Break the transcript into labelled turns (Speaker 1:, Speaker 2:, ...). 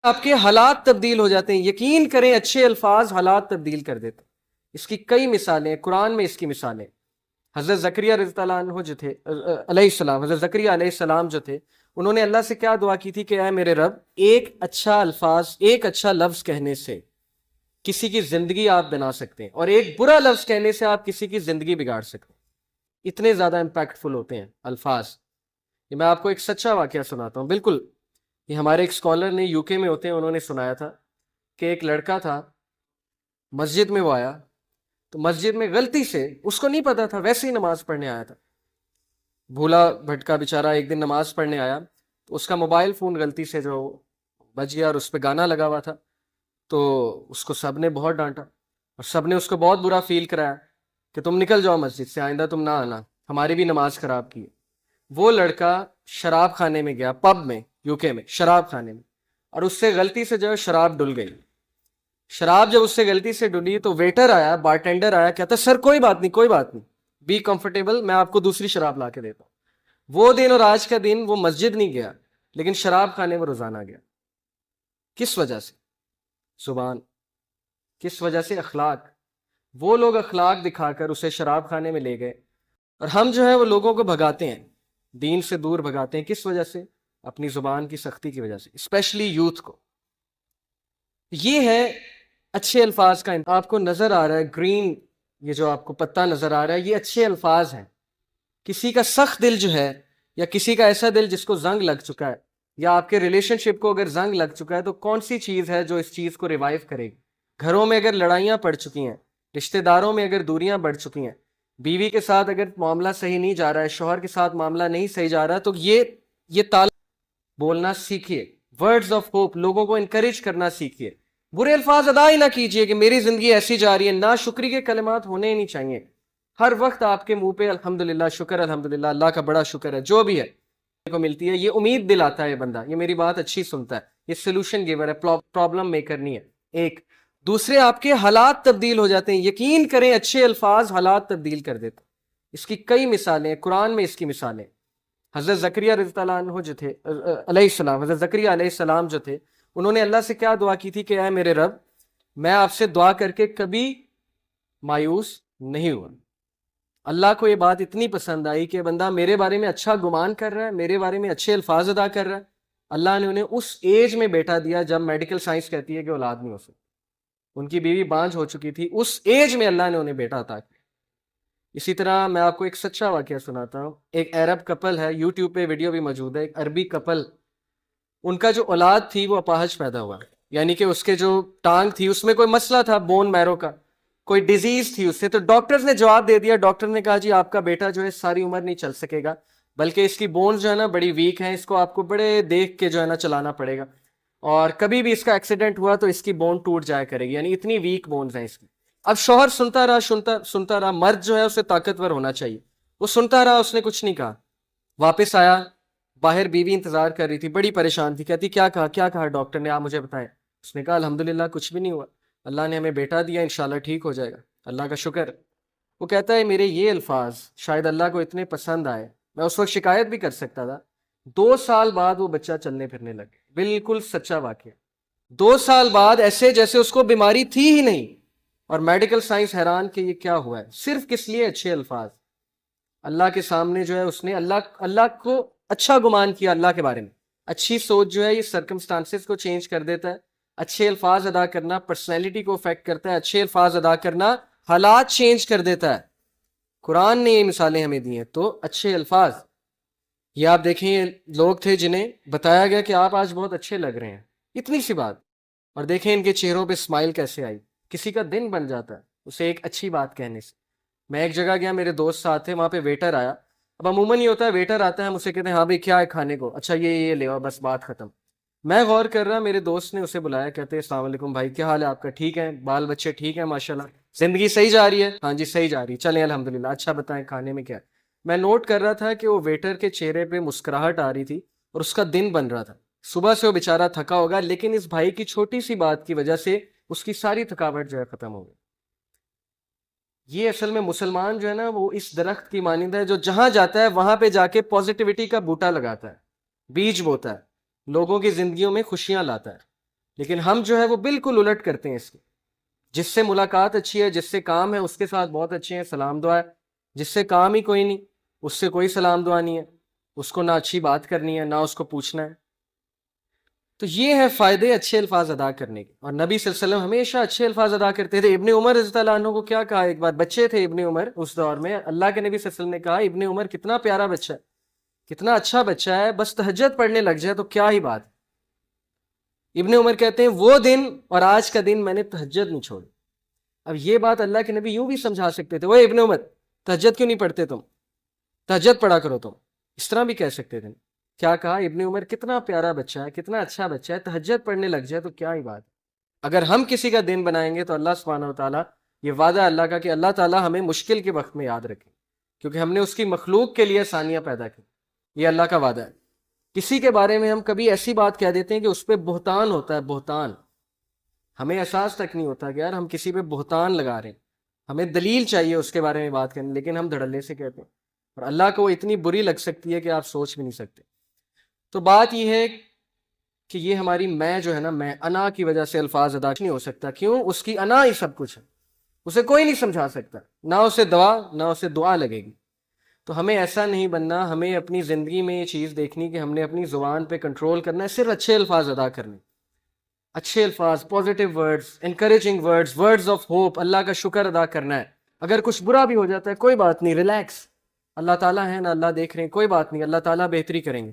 Speaker 1: آپ کے حالات تبدیل ہو جاتے ہیں. یقین کریں اچھے الفاظ حالات تبدیل کر دیتے ہیں. اس کی کئی مثالیں ہیں قرآن میں. اس کی مثالیں حضرت زکریہ رضی اللہ عنہ جو تھے علیہ السلام، حضرت زکریہ علیہ السلام جو تھے، انہوں نے اللہ سے کیا دعا کی تھی کہ اے میرے رب، ایک اچھا الفاظ، ایک اچھا لفظ کہنے سے کسی کی زندگی آپ بنا سکتے ہیں، اور ایک برا لفظ کہنے سے آپ کسی کی زندگی بگاڑ سکتے ہیں. اتنے زیادہ امپیکٹ فل ہوتے ہیں الفاظ. یہ میں آپ کو ایک سچا واقعہ سناتا ہوں. بالکل یہ ہمارے ایک اسکالر نے یو کے میں ہوتے ہیں، انہوں نے سنایا تھا کہ ایک لڑکا تھا، مسجد میں وہ آیا تو مسجد میں غلطی سے، اس کو نہیں پتا تھا، ویسے ہی نماز پڑھنے آیا تھا، بھولا بھٹکا بیچارہ ایک دن نماز پڑھنے آیا تو اس کا موبائل فون غلطی سے جو بج گیا اور اس پہ گانا لگا ہوا تھا. تو اس کو سب نے بہت ڈانٹا اور سب نے اس کو بہت برا فیل کرایا کہ تم نکل جاؤ مسجد سے، آئندہ تم نہ آنا، ہماری بھی نماز خراب کی. وہ لڑکا شراب خانے میں گیا، پب میں، یو کے میں شراب خانے میں، اور اس سے غلطی سے جو ہے شراب ڈل گئی. شراب جب اس سے غلطی سے ڈلی تو ویٹر آیا، بارٹینڈر آیا، کہتا سر کوئی بات نہیں، کوئی بات نہیں، بی کمفرٹیبل، میں آپ کو دوسری شراب لا کے دیتا ہوں. وہ دن اور آج کا دن وہ مسجد نہیں گیا لیکن شراب خانے میں روزانہ گیا. کس وجہ سے؟ زبان. کس وجہ سے؟ اخلاق. وہ لوگ اخلاق دکھا کر اسے شراب خانے میں لے گئے، اور ہم جو ہے وہ لوگوں کو بھگاتے ہیں، دین سے دور بھگاتے ہیں. کس وجہ سے؟ اپنی زبان کی سختی کی وجہ سے، اسپیشلی یوتھ کو. یہ ہے اچھے الفاظ کا. آپ کو نظر آ رہا ہے گرین، یہ جو آپ کو پتہ نظر آ رہا ہے، یہ اچھے الفاظ ہیں. کسی کا سخت دل جو ہے، یا کسی کا ایسا دل جس کو زنگ لگ چکا ہے، یا آپ کے ریلیشن شپ کو اگر زنگ لگ چکا ہے، تو کون سی چیز ہے جو اس چیز کو ریوائیو کرے گی؟ گھروں میں اگر لڑائیاں پڑ چکی ہیں، رشتہ داروں میں اگر دوریاں بڑھ چکی ہیں، بیوی کے ساتھ اگر معاملہ صحیح نہیں جا رہا ہے، شوہر کے ساتھ معاملہ نہیں صحیح جا رہا، تو یہ تالا بولنا سیکھیے. ورڈز آف ہوپ، لوگوں کو انکریج کرنا سیکھیے. برے الفاظ ادا ہی نہ کیجیے کہ میری زندگی ایسی جا رہی ہے. ناشکری کے کلمات ہونے ہی نہیں چاہیے. ہر وقت آپ کے منہ پہ الحمدللہ، شکر، الحمدللہ، اللہ کا بڑا شکر ہے، جو بھی ہے کو ملتی ہے. یہ امید دلاتا ہے بندہ، یہ میری بات اچھی سنتا ہے، یہ سولوشن گیور ہے، پرابلم میکر نہیں ہے. ایک دوسرے، آپ کے حالات تبدیل ہو جاتے ہیں. یقین کریں اچھے الفاظ حالات تبدیل کر دیتے ہیں. اس کی کئی مثالیں ہیں قرآن میں. اس کی مثالیں حضرت زکریہ رضی اللہ عنہ جو تھے علیہ السلام، حضرت زکریہ علیہ السلام جو تھے، انہوں نے اللہ سے کیا دعا کی تھی کہ اے میرے رب، میں آپ سے دعا کر کے کبھی مایوس نہیں ہوا. اللہ کو یہ بات اتنی پسند آئی کہ بندہ میرے بارے میں اچھا گمان کر رہا ہے، میرے بارے میں اچھے الفاظ ادا کر رہا ہے. اللہ نے انہیں اس ایج میں بیٹا دیا جب میڈیکل سائنس کہتی ہے کہ اولاد نہیں ہو سکتی. ان کی بیوی بانجھ ہو چکی تھی، اس ایج میں اللہ نے انہیں بیٹا عطا کیا. اسی طرح میں آپ کو ایک سچا واقعہ سناتا ہوں. ایک عرب کپل ہے، یوٹیوب پہ ویڈیو بھی موجود ہے، ایک عربی کپل، ان کا جو اولاد تھی وہ اپاہج پیدا ہوا، یعنی کہ اس کے جو ٹانگ تھی اس میں کوئی مسئلہ تھا، بون میرو کا کوئی ڈیزیز تھی اس سے. تو ڈاکٹر نے جواب دے دیا، ڈاکٹر نے کہا جی آپ کا بیٹا جو ہے ساری عمر نہیں چل سکے گا، بلکہ اس کی بونز جو ہے نا بڑی ویک ہیں، اس کو آپ کو بڑے دیکھ کے جو ہے نا چلانا پڑے گا، اور کبھی بھی اس کا ایکسیڈنٹ ہوا تو اس کی بون ٹوٹ جایا کرے گی، یعنی اتنی ویک بونز ہیں اس کی. اب شوہر سنتا رہا، سنتا رہا. مرد جو ہے اسے طاقتور ہونا چاہیے، وہ سنتا رہا، اس نے کچھ نہیں کہا. واپس آیا، باہر بیوی انتظار کر رہی تھی، بڑی پریشان تھی، کہتی کیا کہا ڈاکٹر نے، آپ مجھے بتائیں. اس نے کہا الحمدللہ کچھ بھی نہیں ہوا، اللہ نے ہمیں بیٹا دیا، انشاءاللہ ٹھیک ہو جائے گا، اللہ کا شکر. وہ کہتا ہے میرے یہ الفاظ شاید اللہ کو اتنے پسند آئے، میں اس وقت شکایت بھی کر سکتا تھا. 2 سال بعد وہ بچہ چلنے پھرنے لگے. بالکل سچا واقعہ. 2 سال بعد ایسے جیسے اس کو بیماری تھی ہی نہیں، اور میڈیکل سائنس حیران کہ یہ کیا ہوا ہے. صرف کس لیے؟ اچھے الفاظ. اللہ کے سامنے جو ہے اس نے اللہ کو اچھا گمان کیا، اللہ کے بارے میں. اچھی سوچ جو ہے یہ سرکمسٹانسز کو چینج کر دیتا ہے. اچھے الفاظ ادا کرنا پرسنالٹی کو افیکٹ کرتا ہے. اچھے الفاظ ادا کرنا حالات چینج کر دیتا ہے. قرآن نے یہ مثالیں ہمیں دی ہیں. تو اچھے الفاظ، یہ آپ دیکھیں، یہ لوگ تھے جنہیں بتایا گیا کہ آپ آج بہت اچھے لگ رہے ہیں، اتنی سی بات، اور دیکھیں ان کے چہروں پہ اسمائل کیسے آئی. کسی کا دن بن جاتا ہے اسے ایک اچھی بات کہنے سے. میں ایک جگہ گیا، میرے دوست ساتھ تھے، وہاں پہ ویٹر آیا. اب عموماً یہ ہوتا ہے ویٹر آتا ہے، ہم اسے کہتے ہیں ہاں بھائی کیا ہے کھانے کو، اچھا یہ لے آؤ، بس بات ختم. میں غور کر رہا، میرے دوست نے اسے بلایا، کہتے ہیں السلام علیکم بھائی، کیا حال ہے آپ کا، ٹھیک ہے، بال بچے ٹھیک ہیں ماشاءاللہ، زندگی صحیح جا رہی ہے، ہاں جی صحیح جا رہی ہے، چلیں الحمدللہ، اچھا بتائیں کھانے میں کیا ہے. میں نوٹ کر رہا تھا کہ وہ ویٹر کے چہرے پہ مسکراہٹ آ رہی تھی اور اس کا دن بن رہا تھا. صبح سے وہ بیچارہ تھکا ہوگا، لیکن اس بھائی کی چھوٹی سی بات کی وجہ سے اس کی ساری تھکاوٹ جو ہے ختم ہو گئی. یہ اصل میں مسلمان جو ہے نا وہ اس درخت کی مانند ہے جو جہاں جاتا ہے وہاں پہ جا کے پازیٹیوٹی کا بوٹا لگاتا ہے، بیج بوتا ہے، لوگوں کی زندگیوں میں خوشیاں لاتا ہے. لیکن ہم جو ہے وہ بالکل الٹ کرتے ہیں اس کی. جس سے ملاقات اچھی ہے، جس سے کام ہے، اس کے ساتھ بہت اچھے ہیں، سلام دعا ہے. جس سے کام ہی کوئی نہیں، اس سے کوئی سلام دعا نہیں ہے، اس کو نہ اچھی بات کرنی ہے نہ اس کو پوچھنا ہے. تو یہ ہے فائدے اچھے الفاظ ادا کرنے کے. اور نبی صلی اللہ علیہ وسلم ہمیشہ اچھے الفاظ ادا کرتے تھے. ابن عمر رضی اللہ عنہ کو کیا کہا ایک بار، بچے تھے ابن عمر اس دور میں، اللہ کے نبی صلی اللہ علیہ وسلم نے کہا ابن عمر کتنا پیارا بچہ ہے، کتنا اچھا بچہ ہے، بس تہجد پڑھنے لگ جائے تو کیا ہی بات. ابن عمر کہتے ہیں وہ دن اور آج کا دن میں نے تہجد نہیں چھوڑی. اب یہ بات اللہ کے نبی یوں بھی سمجھا سکتے تھے، وہ ابن عمر تہجد کیوں نہیں پڑھتے تم، تہجد پڑھا کرو تم، اس طرح بھی کہہ سکتے تھے. کیا کہا ابن عمر کتنا پیارا بچہ ہے، کتنا اچھا بچہ ہے، تہجد پڑھنے لگ جائے تو کیا ہی بات. اگر ہم کسی کا دن بنائیں گے تو اللہ سبحانہ و تعالیٰ، یہ وعدہ اللہ کا کہ اللہ تعالیٰ ہمیں مشکل کے وقت میں یاد رکھے، کیونکہ ہم نے اس کی مخلوق کے لیے آسانیاں پیدا کی. یہ اللہ کا وعدہ ہے. کسی کے بارے میں ہم کبھی ایسی بات کہہ دیتے ہیں کہ اس پہ بہتان ہوتا ہے، بہتان، ہمیں احساس تک نہیں ہوتا کہ یار ہم کسی پہ بہتان لگا رہے ہیں، ہمیں دلیل چاہیے اس کے بارے میں بات کرنے، لیکن ہم دھڑلے سے کہتے ہیں، اور اللہ کو وہ اتنی بری لگ سکتی ہے کہ آپ سوچ بھی نہیں سکتے. تو بات یہ ہے کہ یہ ہماری میں جو ہے نا، میں انا کی وجہ سے الفاظ ادا نہیں ہو سکتا. کیوں؟ اس کی انا ہی سب کچھ ہے، اسے کوئی نہیں سمجھا سکتا، نہ اسے دعا لگے گی. تو ہمیں ایسا نہیں بننا، ہمیں اپنی زندگی میں یہ چیز دیکھنی کہ ہم نے اپنی زبان پہ کنٹرول کرنا ہے، صرف اچھے الفاظ ادا کرنے، اچھے الفاظ، positive words, encouraging words, words of hope, اللہ کا شکر ادا کرنا ہے. اگر کچھ برا بھی ہو جاتا ہے کوئی بات نہیں، ریلیکس، اللہ تعالیٰ ہے نا، اللہ دیکھ رہے ہیں، کوئی بات نہیں، اللہ تعالیٰ بہتری کریں گے.